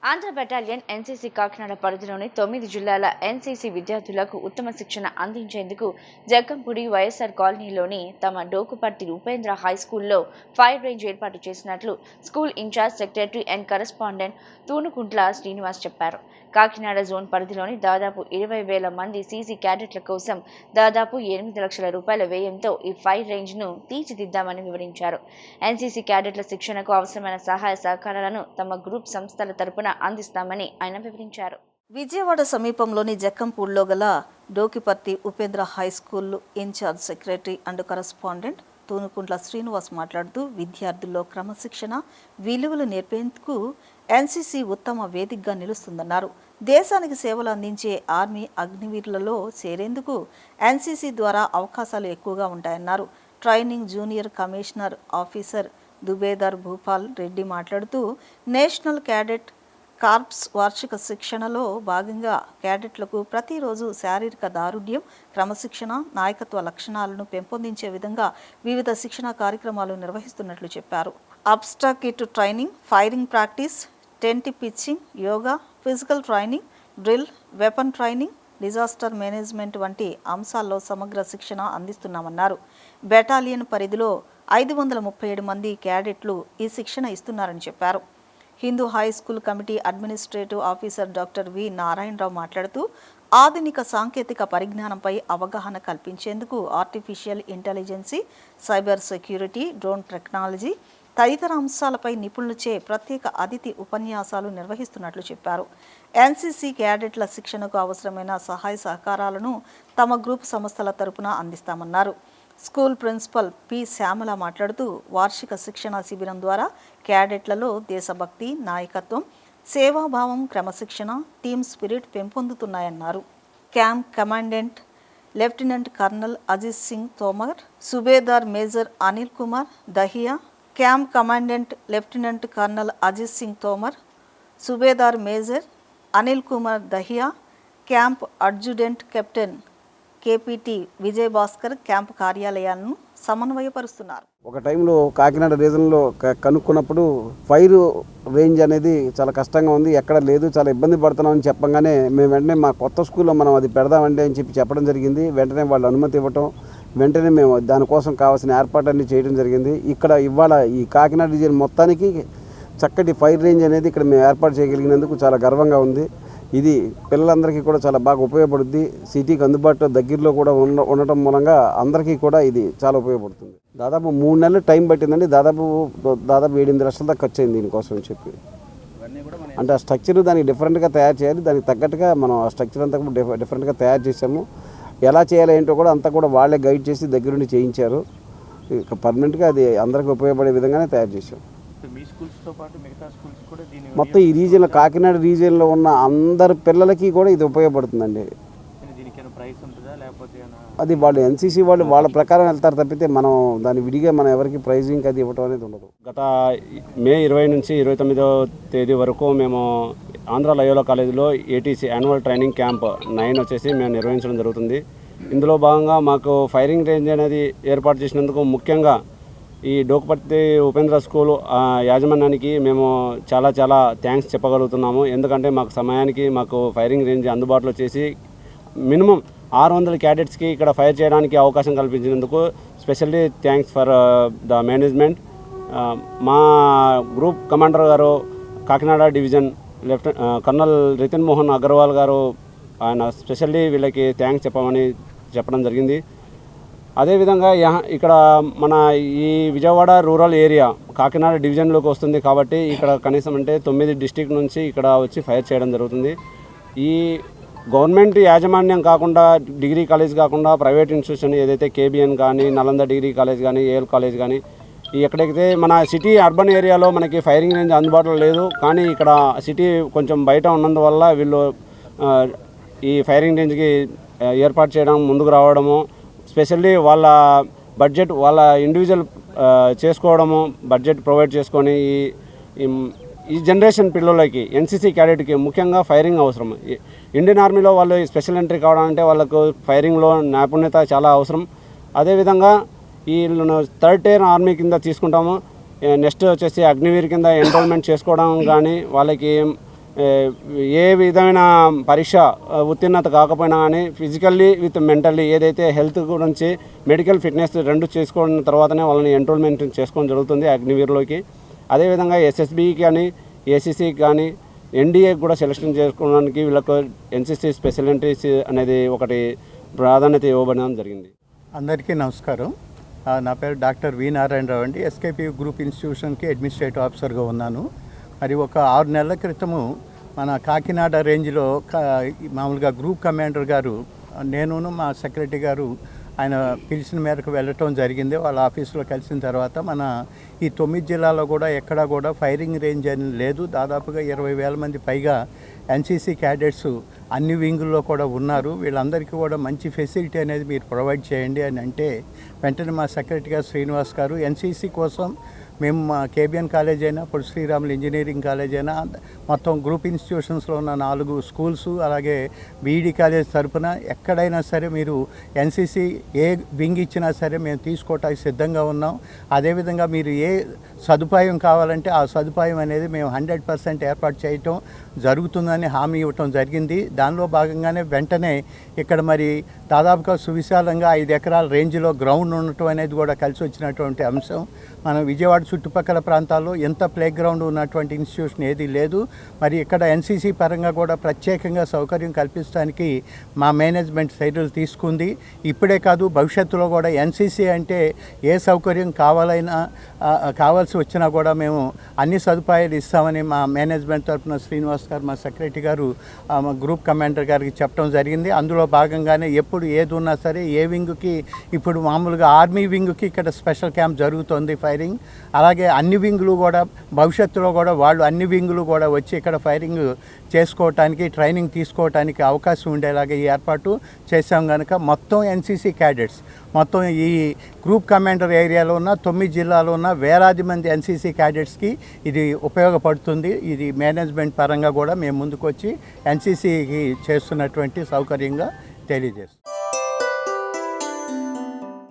Andhra battalion NCC Kakinada పరిధిలోని 9 జిల్లాల NCC విద్యార్థులకు ఉత్తమ శిక్షణ అందించేందుకు జగ్గంపూడి వైఎస్ఆర్ కాలనీలోని తమ డోకుపర్తి ఉపేంద్ర హైస్కూల్లో ఫైర్ రేంజ్ ఏర్పాటు చేసినట్లు school incharge secretary and correspondent Thunukuntla Srinivas చెప్పారు. కాకినాడ జోన్ పరిధిలోని దాదాపు 20,000 మంది సీసీ క్యాడెట్ల కోసం దాదాపు 8 లక్షల రూపాయల వ్యయంతో ఈ ఫైర్ రేంజ్ ను తీర్చిదిద్దామని వివరించారు. ఎన్సీసీ క్యాడెట్ల శిక్షణకు అవసరమైన సహాయ సహకారాలను తమ గ్రూప్ సంస్థల తరపున అందిస్తామని ఆయన వివరించారు. విజయవాడ సమీపంలోని జక్కంపూడిలో గల Dokiparthi Upendra high school incharge secretary and correspondent Thunukuntla Srinivas మాట్లాడుతూ విద్యార్థుల్లో క్రమశిక్షణ విలువలు నేర్పేందుకు ఎన్సీసీ ఉత్తమ వేదికగా నిలుస్తుందన్నారు. దేశానికి సేవలు అందించే ఆర్మీ అగ్నివీరులలో చేరేందుకు ఎన్సీసీ ద్వారా అవకాశాలు ఎక్కువగా ఉంటాయన్నారు. Training junior commissioner officer subedar Bhupal Reddy మాట్లాడుతూ నేషనల్ క్యాడెట్ కార్ప్స్ వార్షిక శిక్షణలో భాగంగా క్యాడెట్లకు ప్రతిరోజు శారీరక దారుఢ్యం, క్రమశిక్షణ, నాయకత్వ లక్షణాలను పెంపొందించే విధంగా వివిధ శిక్షణా కార్యక్రమాలు నిర్వహిస్తున్నట్లు చెప్పారు. Obstacle training, firing practice, tent pitching, yoga, physical training, drill, weapon training, disaster management వంటి అంశాల్లో సమగ్ర శిక్షణ అందిస్తున్నామన్నారు. బెటాలియన్ పరిధిలో 537 మంది క్యాడెట్లు ఈ శిక్షణ ఇస్తున్నారని చెప్పారు. Hindu high school committee administrative officer doctor V Narayana Rao మాట్లాడుతూ ఆధునిక సాంకేతిక పరిజ్ఞానంపై అవగాహన కల్పించేందుకు artificial intelligence, cyber security, drone technology తదితర అంశాలపై నిపుణులచే ప్రత్యేక అతిథి ఉపన్యాసాలు నిర్వహిస్తున్నట్లు చెప్పారు. ఎన్సీసీ క్యాడెట్ల శిక్షణకు అవసరమైన సహాయ సహకారాలను తమ గ్రూప్ సంస్థల తరపున అందిస్తామన్నారు. స్కూల్ ప్రిన్సిపల్ పి శ్యామల మాట్లాడుతూ వార్షిక శిక్షణ శిబిరం ద్వారా క్యాడెట్లలో దేశభక్తి, నాయకత్వం, సేవాభావం, క్రమశిక్షణ, టీమ్ స్పిరిట్ పెంపొందుతున్నాయన్నారు. Camp commandant lieutenant colonel Ajit Singh Tomar, subedar major Anil Kumar Dahiya, camp commandant lieutenant colonel Ajit Singh Tomar, subedar major Anil Kumar Dahiya, camp adjutant captain KPT Vijay Bhaskar camp కార్యాలయాలను సమన్వయపరుస్తున్నారు. ఒక టైంలో కాకినాడ రీజన్లో కనుక్కున్నప్పుడు ఫైర్ రేంజ్ అనేది చాలా కష్టంగా ఉంది, ఎక్కడ లేదు, చాలా ఇబ్బంది పడుతున్నామని చెప్పగానే మేము వెంటనే మా కొత్త స్కూల్లో మనం అది పెడదామండి అని చెప్పడం జరిగింది. వెంటనే వాళ్ళు అనుమతి ఇవ్వటం, వెంటనే మేము దానికోసం కావాల్సిన ఏర్పాట్లన్నీ చేయడం జరిగింది. ఇక్కడ ఇవాళ ఈ కాకినాడ రీజన్ మొత్తానికి చక్కటి ఫైర్ రేంజ్ అనేది ఇక్కడ మేము ఏర్పాటు చేయగలిగినందుకు చాలా గర్వంగా ఉంది. ఇది పిల్లలందరికీ కూడా చాలా బాగా ఉపయోగపడుద్ది. సిటీకి అందుబాటులో దగ్గరలో కూడా ఉండటం మూలంగా అందరికీ కూడా ఇది చాలా ఉపయోగపడుతుంది. దాదాపు 3 నెలలు టైం పట్టిందండి. దాదాపు 7-8 లక్షల దాకా ఖర్చు అయింది దీనికోసం అని చెప్పి. అంటే ఆ స్ట్రక్చర్ దానికి డిఫరెంట్గా తయారు చేయాలి, దానికి తగ్గట్టుగా మనం ఆ స్ట్రక్చర్ అంతా కూడా డిఫరెంట్గా తయారు చేసాము. ఎలా చేయాలి ఏంటో కూడా అంతా కూడా వాళ్ళే గైడ్ చేసి దగ్గరుండి చేయించారు. ఇక పర్మనెంట్గా అది అందరికీ ఉపయోగపడే విధంగానే తయారు చేసాం. మొత్తం ఈ రీజియన్లో కాకినాడ రీజియన్లో ఉన్న అందరి పిల్లలకి కూడా ఇది ఉపయోగపడుతుందండి. అది వాళ్ళు ఎన్సీసీ వాళ్ళు వాళ్ళ ప్రకారం వెళ్తారు తప్పితే మనం దాన్ని విడిగా మనం ఎవరికి ప్రైజింగ్ అది ఇవ్వడం అనేది ఉండదు. గత మే 20 నుంచి 29వ తేదీ వరకు మేము ఆంధ్ర లయోలా కాలేజీలో ఏటీసీ యాన్యువల్ ట్రైనింగ్ క్యాంప్ 9 వచ్చేసి మేము నిర్వహించడం జరుగుతుంది. ఇందులో భాగంగా మాకు ఫైరింగ్ రేంజ్ అనేది ఏర్పాటు చేసినందుకు ముఖ్యంగా ఈ డోకుపర్తి ఉపేంద్ర స్కూల్ యాజమాన్యానికి మేము చాలా థ్యాంక్స్ చెప్పగలుగుతున్నాము. ఎందుకంటే మాకు సమయానికి మాకు ఫైరింగ్ రేంజ్ అందుబాటులో చేసి మినిమం 600 క్యాడెట్స్కి ఇక్కడ ఫైర్ చేయడానికి అవకాశం కల్పించినందుకు specially thanks for the management. మా గ్రూప్ కమాండర్ గారు కాకినాడ డివిజన్ కర్నల్ రితిన్ మోహన్ అగర్వాల్ గారు ఆయన స్పెషల్లీ వీళ్ళకి థ్యాంక్స్ చెప్పడం జరిగింది. అదేవిధంగా ఇక్కడ మన ఈ విజయవాడ రూరల్ ఏరియా కాకినాడ డివిజన్లోకి వస్తుంది కాబట్టి ఇక్కడ కనీసం అంటే 9 డిస్ట్రిక్ట్ నుంచి ఇక్కడ వచ్చి ఫైర్ చేయడం జరుగుతుంది. ఈ గవర్నమెంట్ యాజమాన్యం కాకుండా డిగ్రీ కాలేజ్ కాకుండా ప్రైవేట్ ఇన్స్టిట్యూషన్ ఏదైతే కేబిఎన్ కానీ, నలంద డిగ్రీ కాలేజ్ కానీ, ఏఎల్ కాలేజ్ కానీ ఎక్కడైతే మన సిటీ అర్బన్ ఏరియాలో మనకి ఫైరింగ్ రేంజ్ అందుబాటులో లేదు. కానీ ఇక్కడ సిటీ కొంచెం బయట ఉన్నందువల్ల వీళ్ళు ఈ ఫైరింగ్ రేంజ్కి ఏర్పాటు చేయడం, ముందుకు రావడము, స్పెషల్లీ వాళ్ళ బడ్జెట్ వాళ్ళ ఇండివిజువల్ చేసుకోవడము, బడ్జెట్ ప్రొవైడ్ చేసుకొని ఈ జనరేషన్ పిల్లలకి ఎన్సీసీ క్యాడెట్కి ముఖ్యంగా ఫైరింగ్ అవసరం. ఇండియన్ ఆర్మీలో వాళ్ళు స్పెషల్ ఎంట్రీ కావడాలంటే వాళ్ళకు ఫైరింగ్లో నైపుణ్యత చాలా అవసరం. అదేవిధంగా ఈ 3rd tier ఆర్మీ కింద తీసుకుంటాము. నెక్స్ట్ వచ్చేసి అగ్నివీర్ కింద ఎన్రోల్మెంట్ చేసుకోవడం కానీ వాళ్ళకి ఏ విధమైన పరీక్ష ఉత్తీర్ణత కాకపోయినా కానీ ఫిజికల్లీ విత్ మెంటల్లీ ఏదైతే హెల్త్ గురించి మెడికల్ ఫిట్నెస్ రెండు చేసుకున్న తర్వాతనే వాళ్ళని ఎన్రోల్మెంట్ చేసుకోవడం జరుగుతుంది అగ్నివీర్లోకి. అదేవిధంగా ఎస్ఎస్బికి కానీ ఏసీసీకి కానీ ఎన్డీఏకి కూడా సెలెక్షన్ చేసుకోవడానికి వీళ్ళకు ఎన్సీసీ స్పెషల్ ఎంట్రీస్ అనేది ఒకటి ప్రాధాన్యత ఇవ్వబడడం జరిగింది. అందరికీ నమస్కారం. నా పేరు డాక్టర్ వి నారాయణరావు అండి. ఎస్కేపీ గ్రూప్ ఇన్స్టిట్యూషన్కి అడ్మినిస్ట్రేటివ్ ఆఫీసర్గా ఉన్నాను. మరి ఒక 6 నెలల క్రితము మన కాకినాడ రేంజ్లో మామూలుగా గ్రూప్ కమాండర్ గారు, నేను మా సెక్రటరీ గారు ఆయన పిలిచిన మేరకు వెళ్ళటం జరిగింది. వాళ్ళ ఆఫీసులో కలిసిన తర్వాత మన ఈ 9 జిల్లాలో కూడా ఎక్కడా కూడా ఫైరింగ్ రేంజ్ అని లేదు. దాదాపుగా 20,000 మంది పైగా ఎన్సీసీ క్యాడెట్స్ అన్ని వింగుల్లో కూడా ఉన్నారు. వీళ్ళందరికీ కూడా మంచి ఫెసిలిటీ అనేది మీరు ప్రొవైడ్ చేయండి అని అంటే వెంటనే మా సెక్రటరీ గారు శ్రీనివాస్ గారు ఎన్సీసీ కోసం మేము మా కేబిఎన్ కాలేజ్ అయినా పొట్టి శ్రీరాములు ఇంజనీరింగ్ కాలేజ్ అయినా మొత్తం గ్రూప్ ఇన్స్టిట్యూషన్స్లో ఉన్న 4 స్కూల్స్ అలాగే బీఈడి కాలేజ్ తరఫున ఎక్కడైనా సరే మీరు ఎన్సీసీ ఏ వింగ్ ఇచ్చినా సరే మేము తీసుకోవటానికి సిద్ధంగా ఉన్నాం. అదేవిధంగా మీరు ఏ సదుపాయం కావాలంటే ఆ సదుపాయం అనేది మేము 100% ఏర్పాటు చేయటం జరుగుతుందని హామీ ఇవ్వటం జరిగింది. దానిలో భాగంగానే వెంటనే ఇక్కడ మరి దాదాపుగా సువిశాలంగా 5 ఎకరాల రేంజ్లో గ్రౌండ్ ఉండటం అనేది కూడా కలిసి వచ్చినటువంటి అంశం. మనం విజయవాడ చుట్టుపక్కల ప్రాంతాల్లో ఎంత ప్లే గ్రౌండ్ ఉన్నటువంటి ఇన్స్టిట్యూషన్ ఏది లేదు. మరి ఇక్కడ ఎన్సీసీ పరంగా కూడా ప్రత్యేకంగా సౌకర్యం కల్పించడానికి మా మేనేజ్మెంట్ చర్యలు తీసుకుంది. ఇప్పుడే కాదు, భవిష్యత్తులో కూడా ఎన్సీసీ అంటే ఏ సౌకర్యం కావాల్సి వచ్చినా కూడా మేము అన్ని సదుపాయాలు ఇస్తామని మా మేనేజ్మెంట్ తరఫున శ్రీనివాస్ గారు మా సెక్రటరీ గారు మా గ్రూప్ కమాండర్ గారికి చెప్పడం జరిగింది. అందులో భాగంగానే ఎప్పుడు ఏది ఉన్నా సరే ఏ వింగ్కి ఇప్పుడు మామూలుగా ఆర్మీ వింగ్కి ఇక్కడ స్పెషల్ క్యాంప్ జరుగుతుంది ఫైరింగ్. అలాగే అన్ని వింగులు కూడా భవిష్యత్తులో కూడా వాళ్ళు అన్ని వింగులు కూడా వచ్చి ఇక్కడ ఫైరింగ్ చేసుకోవటానికి ట్రైనింగ్ తీసుకోవటానికి అవకాశం ఉండేలాగా ఈ ఏర్పాటు చేసాం. కనుక మొత్తం ఎన్సీసీ క్యాడెట్స్ మొత్తం ఈ గ్రూప్ కమాండర్ ఏరియాలో ఉన్న 9 జిల్లాలో ఉన్న వేలాది మంది ఎన్సీసీ క్యాడెట్స్కి ఇది ఉపయోగపడుతుంది. ఇది మేనేజ్మెంట్ పరంగా కూడా మేము ముందుకు వచ్చి ఎన్సీసీకి చేస్తున్నటువంటి సౌకర్యంగా తెలియజేస్తాం.